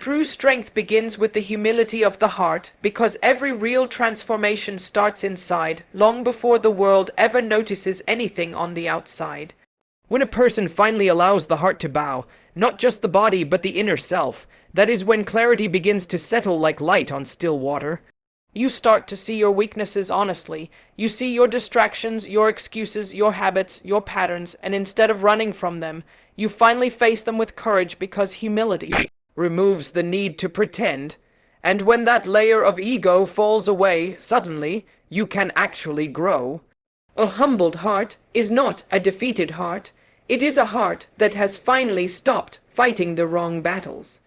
True strength begins with the humility of the heart, because every real transformation starts inside, long before the world ever notices anything on the outside. When a person finally allows the heart to bow, not just the body but the inner self, that is when clarity begins to settle like light on still water. You start to see your weaknesses honestly. You see your distractions, your excuses, your habits, your patterns, and instead of running from them, you finally face them with courage, because humility removes the need to pretend. And when that layer of ego falls away, suddenly, you can actually grow. A humbled heart is not a defeated heart. It is a heart that has finally stopped fighting the wrong battles.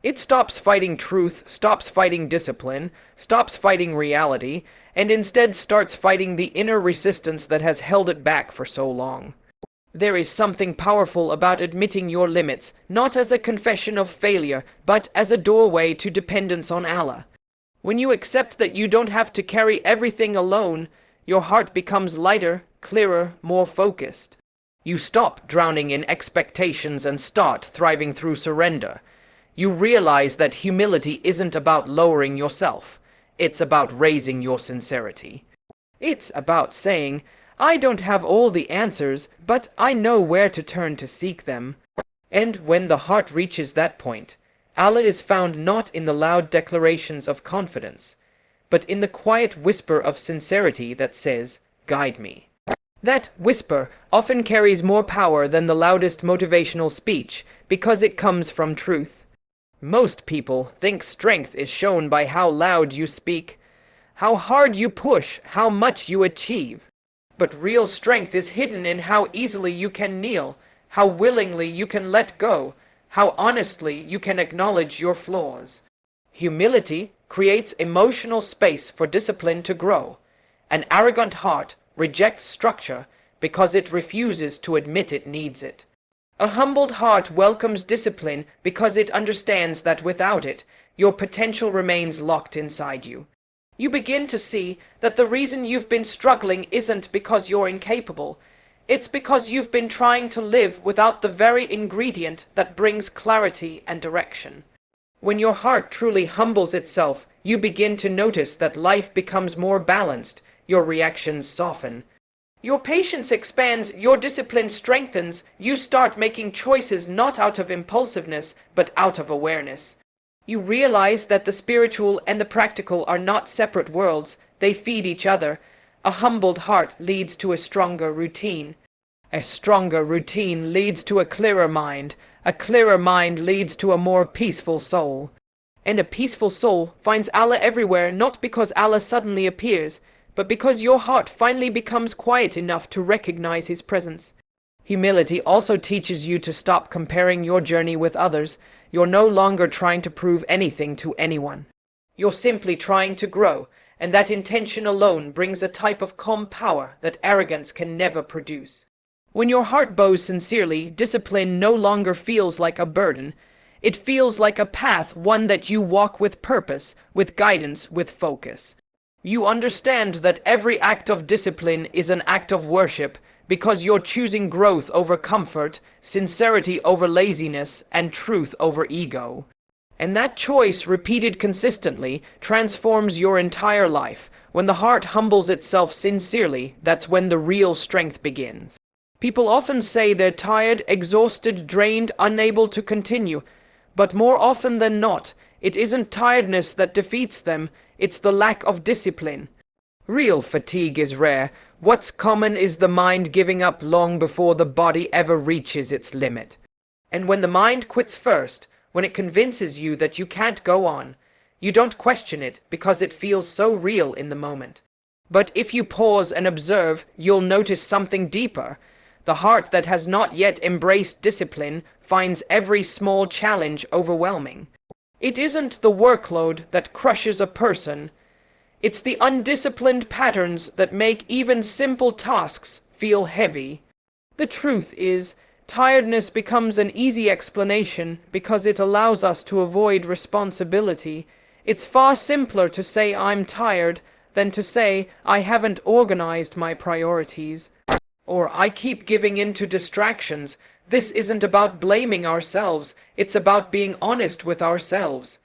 It stops fighting truth, stops fighting discipline, stops fighting reality, and instead starts fighting the inner resistance that has held it back for so long. There is something powerful about admitting your limits, not as a confession of failure, but as a doorway to dependence on Allah. When you accept that you don't have to carry everything alone, your heart becomes lighter, clearer, more focused. You stop drowning in expectations and start thriving through surrender. You realize that humility isn't about lowering yourself. It's about raising your sincerity. It's about saying, I don't have all the answers, but I know where to turn to seek them. And when the heart reaches that point, Allah is found not in the loud declarations of confidence, but in the quiet whisper of sincerity that says, guide me. That whisper often carries more power than the loudest motivational speech, because it comes from truth. Most people think strength is shown by how loud you speak, how hard you push, how much you achieve. But real strength is hidden in how easily you can kneel, how willingly you can let go, how honestly you can acknowledge your flaws. Humility creates emotional space for discipline to grow. An arrogant heart rejects structure because it refuses to admit it needs it. A humbled heart welcomes discipline because it understands that without it, your potential remains locked inside you. You begin to see that the reason you've been struggling isn't because you're incapable. It's because you've been trying to live without the very ingredient that brings clarity and direction. When your heart truly humbles itself, you begin to notice that life becomes more balanced, your reactions soften. Your patience expands, your discipline strengthens, you start making choices not out of impulsiveness, but out of awareness. You realize that the spiritual and the practical are not separate worlds, they feed each other. A humbled heart leads to a stronger routine. A stronger routine leads to a clearer mind leads to a more peaceful soul. And a peaceful soul finds Allah everywhere, not because Allah suddenly appears, but because your heart finally becomes quiet enough to recognize His presence. Humility also teaches you to stop comparing your journey with others. You're no longer trying to prove anything to anyone. You're simply trying to grow, and that intention alone brings a type of calm power that arrogance can never produce. When your heart bows sincerely, discipline no longer feels like a burden. It feels like a path, one that you walk with purpose, with guidance, with focus. You understand that every act of discipline is an act of worship, because you're choosing growth over comfort, sincerity over laziness, and truth over ego. And that choice, repeated consistently, transforms your entire life. When the heart humbles itself sincerely, that's when the real strength begins. People often say they're tired, exhausted, drained, unable to continue. But more often than not, it isn't tiredness that defeats them, it's the lack of discipline. Real fatigue is rare. What's common is the mind giving up long before the body ever reaches its limit. And when the mind quits first, when it convinces you that you can't go on, you don't question it because it feels so real in the moment. But if you pause and observe, you'll notice something deeper. The heart that has not yet embraced discipline finds every small challenge overwhelming. It isn't the workload that crushes a person. It's the undisciplined patterns that make even simple tasks feel heavy. The truth is, tiredness becomes an easy explanation because it allows us to avoid responsibility. It's far simpler to say I'm tired than to say I haven't organized my priorities. Or I keep giving in to distractions. This isn't about blaming ourselves, it's about being honest with ourselves.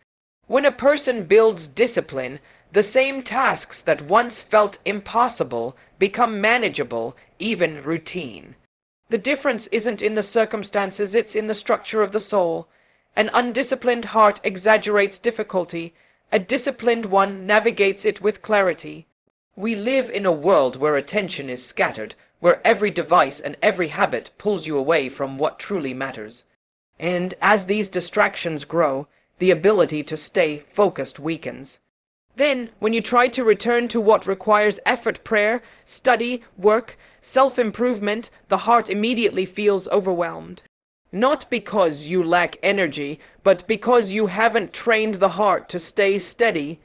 When a person builds discipline, the same tasks that once felt impossible become manageable, even routine. The difference isn't in the circumstances, it's in the structure of the soul. An undisciplined heart exaggerates difficulty, a disciplined one navigates it with clarity. We live in a world where attention is scattered, where every device and every habit pulls you away from what truly matters. And as these distractions grow, the ability to stay focused weakens. Then, when you try to return to what requires effort, prayer, study, work, self-improvement, the heart immediately feels overwhelmed. Not because you lack energy, but because you haven't trained the heart to stay steady.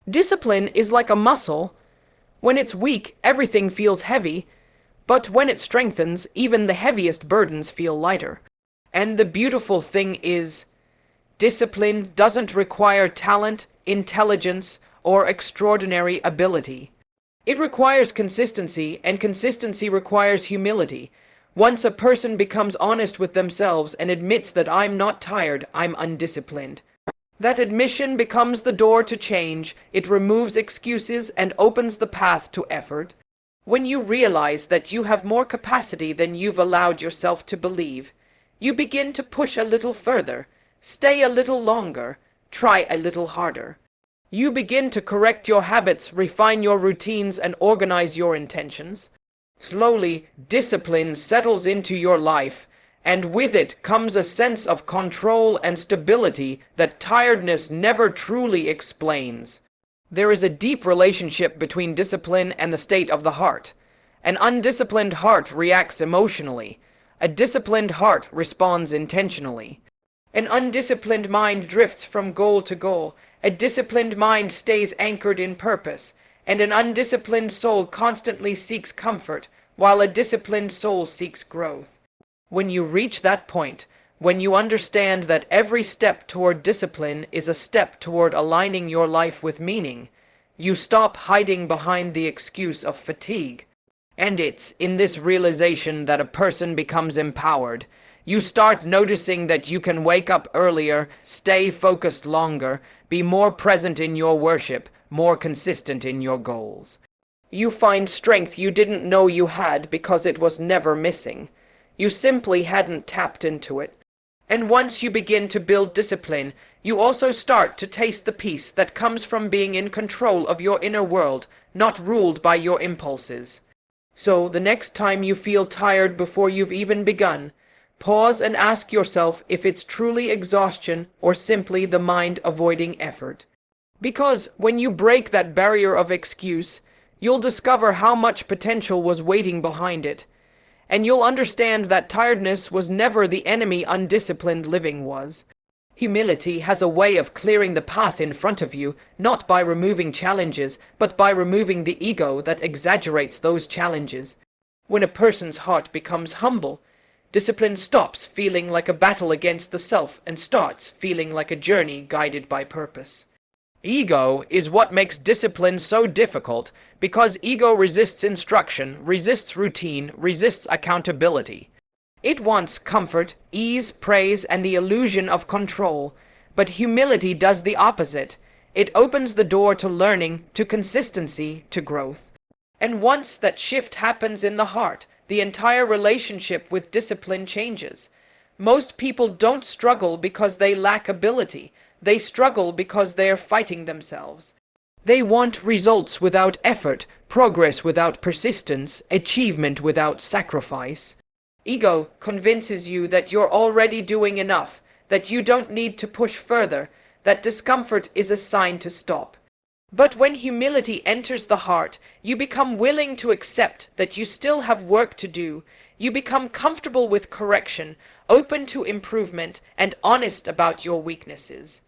Discipline is like a muscle. When it's weak, everything feels heavy, but when it strengthens, even the heaviest burdens feel lighter. And the beautiful thing is, discipline doesn't require talent, intelligence, or extraordinary ability. It requires consistency, and consistency requires humility. Once a person becomes honest with themselves and admits that I'm not tired, I'm undisciplined, that admission becomes the door to change. It removes excuses and opens the path to effort. When you realize that you have more capacity than you've allowed yourself to believe, you begin to push a little further, stay a little longer, try a little harder. You begin to correct your habits, refine your routines, and organize your intentions. Slowly, discipline settles into your life, and with it comes a sense of control and stability that tiredness never truly explains. There is a deep relationship between discipline and the state of the heart. An undisciplined heart reacts emotionally. A disciplined heart responds intentionally. An undisciplined mind drifts from goal to goal. A disciplined mind stays anchored in purpose, and an undisciplined soul constantly seeks comfort, while a disciplined soul seeks growth. When you reach that point, when you understand that every step toward discipline is a step toward aligning your life with meaning, you stop hiding behind the excuse of fatigue. And it's in this realization that a person becomes empowered. You start noticing that you can wake up earlier, stay focused longer, be more present in your worship, more consistent in your goals. You find strength you didn't know you had because it was never missing. You simply hadn't tapped into it. And once you begin to build discipline, you also start to taste the peace that comes from being in control of your inner world, not ruled by your impulses. So the next time you feel tired before you've even begun, pause and ask yourself if it's truly exhaustion or simply the mind avoiding effort. Because when you break that barrier of excuse, you'll discover how much potential was waiting behind it. And you'll understand that tiredness was never the enemy undisciplined living was. Humility has a way of clearing the path in front of you, not by removing challenges, but by removing the ego that exaggerates those challenges. When a person's heart becomes humble, discipline stops feeling like a battle against the self and starts feeling like a journey guided by purpose. Ego is what makes discipline so difficult, because ego resists instruction, resists routine, resists accountability. It wants comfort, ease, praise, and the illusion of control. But humility does the opposite. It opens the door to learning, to consistency, to growth. And once that shift happens in the heart, the entire relationship with discipline changes. Most people don't struggle because they lack ability. They struggle because they are fighting themselves. They want results without effort, progress without persistence, achievement without sacrifice. Ego convinces you that you're already doing enough, that you don't need to push further, that discomfort is a sign to stop. But when humility enters the heart, you become willing to accept that you still have work to do. You become comfortable with correction, open to improvement, and honest about your weaknesses.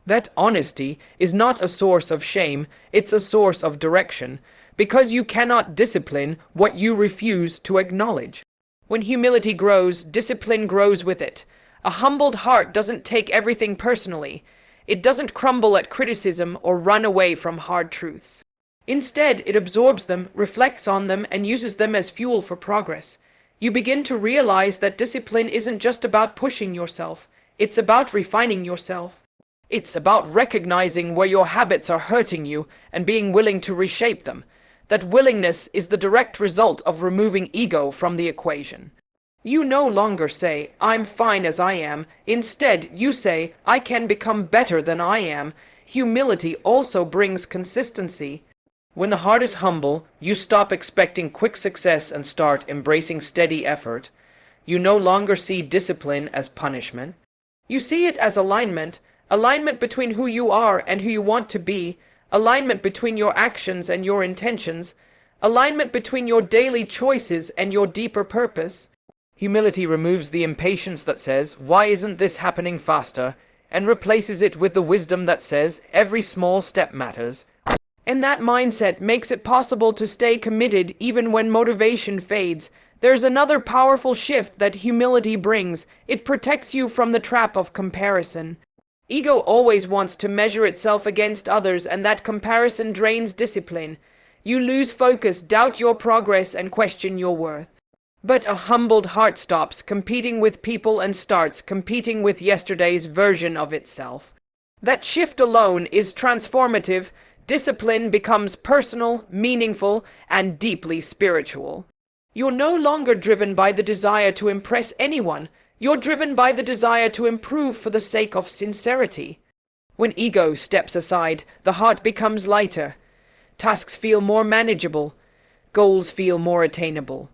That honesty is not a source of shame, it's a source of direction, because you cannot discipline what you refuse to acknowledge. When humility grows, discipline grows with it. A humbled heart doesn't take everything personally. It doesn't crumble at criticism or run away from hard truths. Instead, it absorbs them, reflects on them, and uses them as fuel for progress. You begin to realize that discipline isn't just about pushing yourself, it's about refining yourself. It's about recognizing where your habits are hurting you and being willing to reshape them. That willingness is the direct result of removing ego from the equation. You no longer say, "I'm fine as I am." Instead, you say, "I can become better than I am." Humility also brings consistency. When the heart is humble, you stop expecting quick success and start embracing steady effort. You no longer see discipline as punishment. You see it as alignment, alignment between who you are and who you want to be, alignment between your actions and your intentions, alignment between your daily choices and your deeper purpose. Humility removes the impatience that says, "Why isn't this happening faster?" and replaces it with the wisdom that says, "Every small step matters." And that mindset makes it possible to stay committed even when motivation fades. There's another powerful shift that humility brings. It protects you from the trap of comparison. Ego always wants to measure itself against others, and that comparison drains discipline. You lose focus, doubt your progress, and question your worth. But a humbled heart stops competing with people and starts competing with yesterday's version of itself. That shift alone is transformative. Discipline becomes personal, meaningful, and deeply spiritual. You're no longer driven by the desire to impress anyone. You're driven by the desire to improve for the sake of sincerity. When ego steps aside, the heart becomes lighter. Tasks feel more manageable. Goals feel more attainable.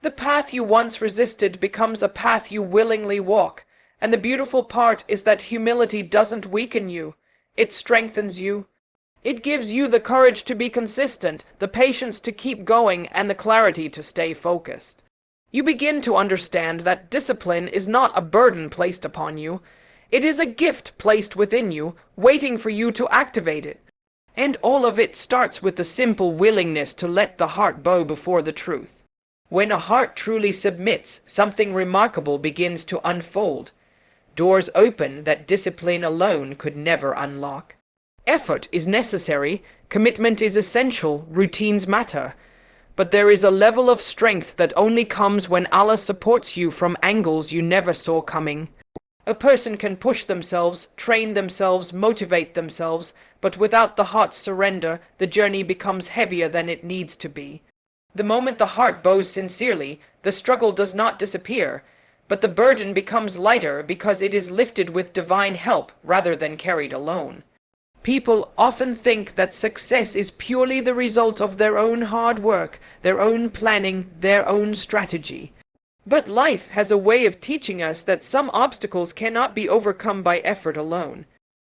The path you once resisted becomes a path you willingly walk. And the beautiful part is that humility doesn't weaken you. It strengthens you. It gives you the courage to be consistent, the patience to keep going, and the clarity to stay focused. You begin to understand that discipline is not a burden placed upon you. It is a gift placed within you, waiting for you to activate it. And all of it starts with the simple willingness to let the heart bow before the truth. When a heart truly submits, something remarkable begins to unfold. Doors open that discipline alone could never unlock. Effort is necessary, commitment is essential, routines matter. But there is a level of strength that only comes when Allah supports you from angles you never saw coming. A person can push themselves, train themselves, motivate themselves, but without the heart's surrender, the journey becomes heavier than it needs to be. The moment the heart bows sincerely, the struggle does not disappear, but the burden becomes lighter because it is lifted with divine help rather than carried alone. People often think that success is purely the result of their own hard work, their own planning, their own strategy. But life has a way of teaching us that some obstacles cannot be overcome by effort alone.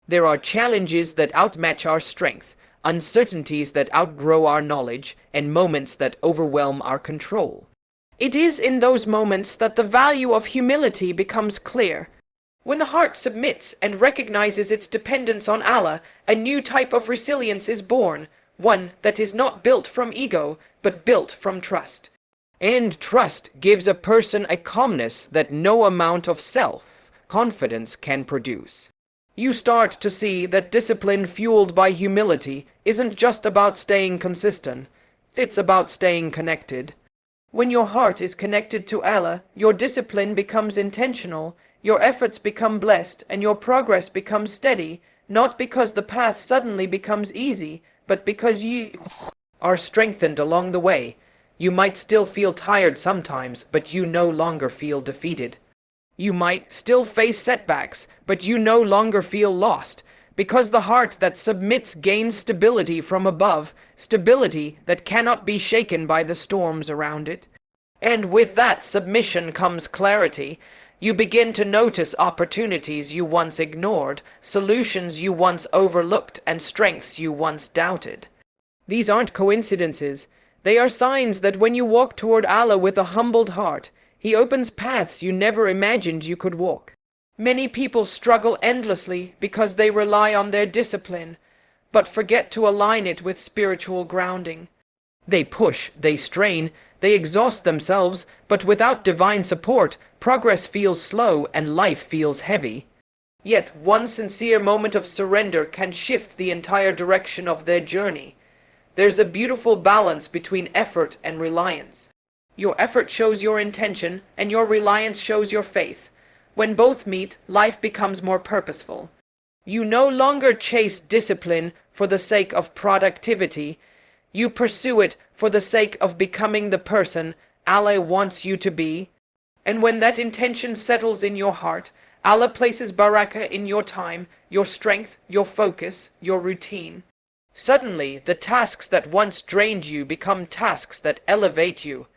There are challenges that outmatch our strength, uncertainties that outgrow our knowledge, and moments that overwhelm our control. It is in those moments that the value of humility becomes clear. When the heart submits and recognizes its dependence on Allah, a new type of resilience is born, one that is not built from ego, but built from trust. And trust gives a person a calmness that no amount of self-confidence can produce. You start to see that discipline fueled by humility isn't just about staying consistent, it's about staying connected. When your heart is connected to Allah, your discipline becomes intentional, your efforts become blessed, and your progress becomes steady, not because the path suddenly becomes easy, but because you are strengthened along the way. You might still feel tired sometimes, but you no longer feel defeated. You might still face setbacks, but you no longer feel lost, because the heart that submits gains stability from above, stability that cannot be shaken by the storms around it. And with that submission comes clarity. You begin to notice opportunities you once ignored, solutions you once overlooked, and strengths you once doubted. These aren't coincidences. They are signs that when you walk toward Allah with a humbled heart, He opens paths you never imagined you could walk. Many people struggle endlessly because they rely on their discipline, but forget to align it with spiritual grounding. They push, they strain, they exhaust themselves, but without divine support, progress feels slow and life feels heavy. Yet one sincere moment of surrender can shift the entire direction of their journey. There's a beautiful balance between effort and reliance. Your effort shows your intention, and your reliance shows your faith. When both meet, life becomes more purposeful. You no longer chase discipline for the sake of productivity. You pursue it for the sake of becoming the person Allah wants you to be. And when that intention settles in your heart, Allah places barakah in your time, your strength, your focus, your routine. Suddenly, the tasks that once drained you become tasks that elevate you.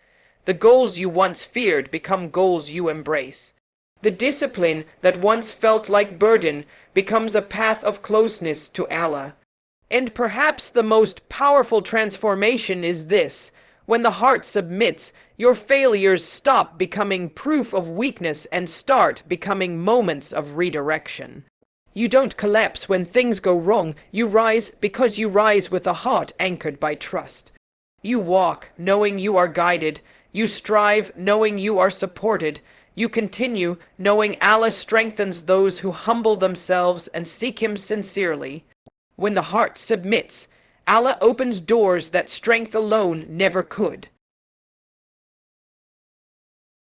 The goals you once feared become goals you embrace. The discipline that once felt like burden becomes a path of closeness to Allah. And perhaps the most powerful transformation is this: when the heart submits, your failures stop becoming proof of weakness and start becoming moments of redirection. You don't collapse when things go wrong, you rise because you rise with a heart anchored by trust. You walk knowing you are guided, you strive knowing you are supported, you continue knowing Allah strengthens those who humble themselves and seek Him sincerely. When the heart submits, Allah opens doors that strength alone never could.